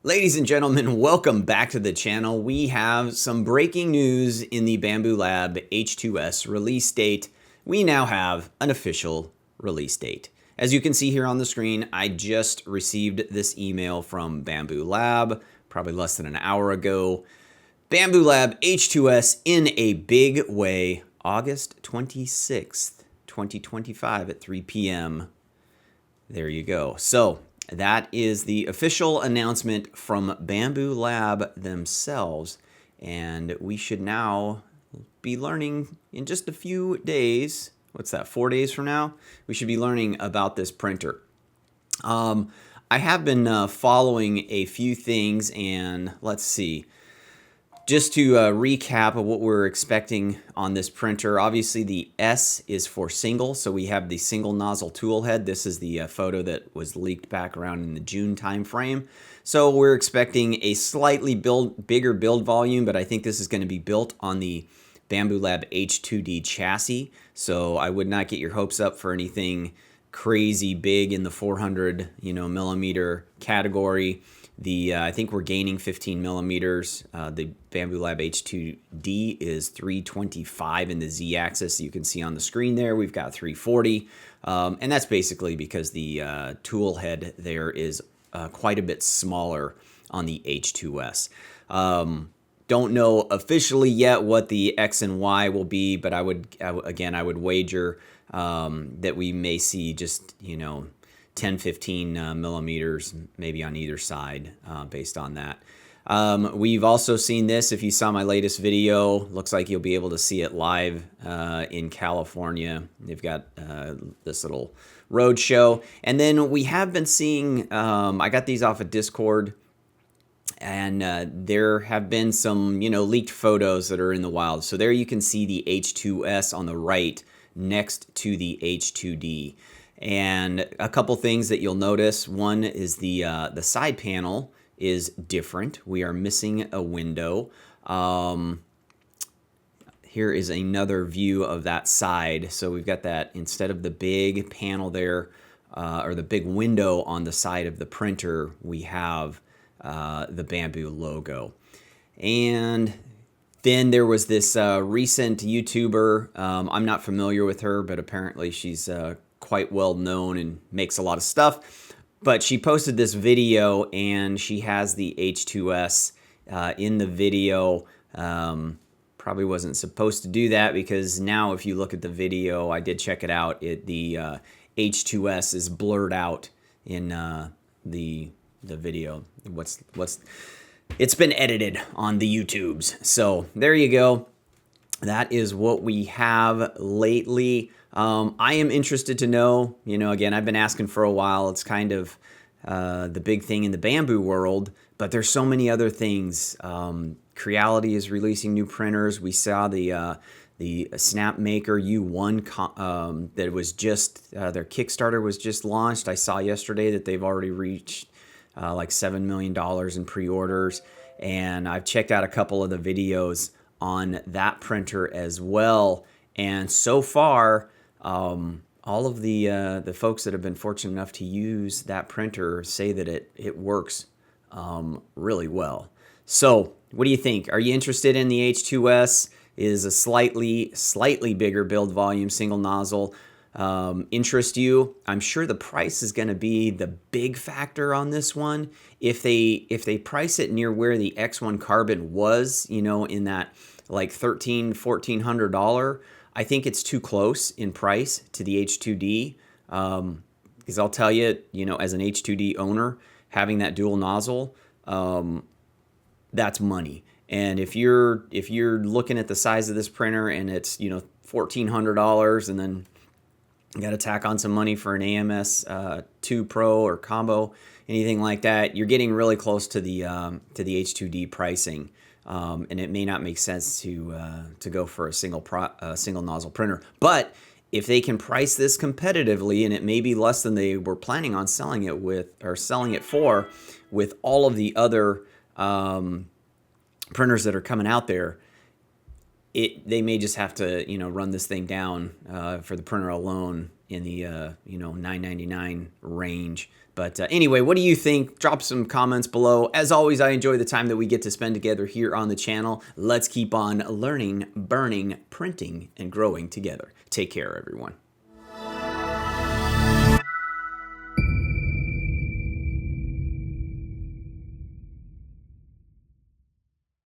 Ladies and gentlemen, welcome back to the channel. We have some breaking news in the Bambu Lab H2S release date. We now have an official release date. As you can see here on the screen, I just received this email from Bambu Lab, probably less than an hour ago. Bambu Lab H2S in a big way, August 26th, 2025 at 3 p.m. There you go. So that is the official announcement from Bambu Lab themselves, and we should now be learning in just a few days. What's that, 4 days from now? We should be learning about this printer. I have been following a few things, and let's see. Just to recap of what we're expecting on this printer, obviously the S is for single, so we have the single nozzle tool head. This is the photo that was leaked back around in the June timeframe. So we're expecting a slightly bigger build volume, but I think this is going to be built on the Bambu Lab H2D chassis. So I would not get your hopes up for anything crazy big in the 400 millimeter category. I think we're gaining 15 millimeters. The Bambu Lab H2D is 325 in the Z-axis. You can see on the screen there, we've got 340. And that's basically because the tool head there is quite a bit smaller on the H2S. Don't know officially yet what the X and Y will be, but I would wager that we may see just, 10, 15 millimeters maybe on either side based on that. We've also seen this. If you saw my latest video, looks like you'll be able to see it live in California. They've got this little road show. And then we have been seeing, I got these off of Discord, and there have been some, leaked photos that are in the wild. So there you can see the H2S on the right next to the H2D. And a couple things that you'll notice. One is the side panel is different. We are missing a window. Here is another view of that side. So we've got that, instead of the big panel there, or the big window on the side of the printer, we have the Bambu logo. And then there was this recent YouTuber. I'm not familiar with her, but apparently she's quite well known and makes a lot of stuff. But she posted this video, and she has the H2S in the video. Probably wasn't supposed to do that, because now if you look at the video, I did check it out, the H2S is blurred out in the video. It's been edited on the YouTubes. So there you go. That is what we have lately. I am interested to know, again, I've been asking for a while. It's kind of the big thing in the Bambu world, but there's so many other things. Creality is releasing new printers. We saw the Snapmaker U1 that was just, their Kickstarter was just launched. I saw yesterday that they've already reached like $7 million in pre-orders, and I've checked out a couple of the videos on that printer as well. And so far, all of the folks that have been fortunate enough to use that printer say that it works really well. So what do you think? Are you interested in the H2S? Is a slightly bigger build volume, single nozzle, interest you? I'm sure the price is going to be the big factor on this one. If they price it near where the X1 Carbon was, in that like $1,400, I think it's too close in price to the H2D. Because I'll tell you, as an H2D owner, having that dual nozzle, that's money. And if you're looking at the size of this printer and it's $1,400, and then you got to tack on some money for an AMS 2 Pro or combo, anything like that, you're getting really close to the H2D pricing. And it may not make sense to go for a single nozzle printer. But if they can price this competitively, and it may be less than they were planning on selling it for, with all of the other printers that are coming out there, they may just have to run this thing down for the printer alone in the $9.99 range. But anyway, what do you think? Drop some comments below. As always, I enjoy the time that we get to spend together here on the channel. Let's keep on learning, burning, printing, and growing together. Take care, everyone.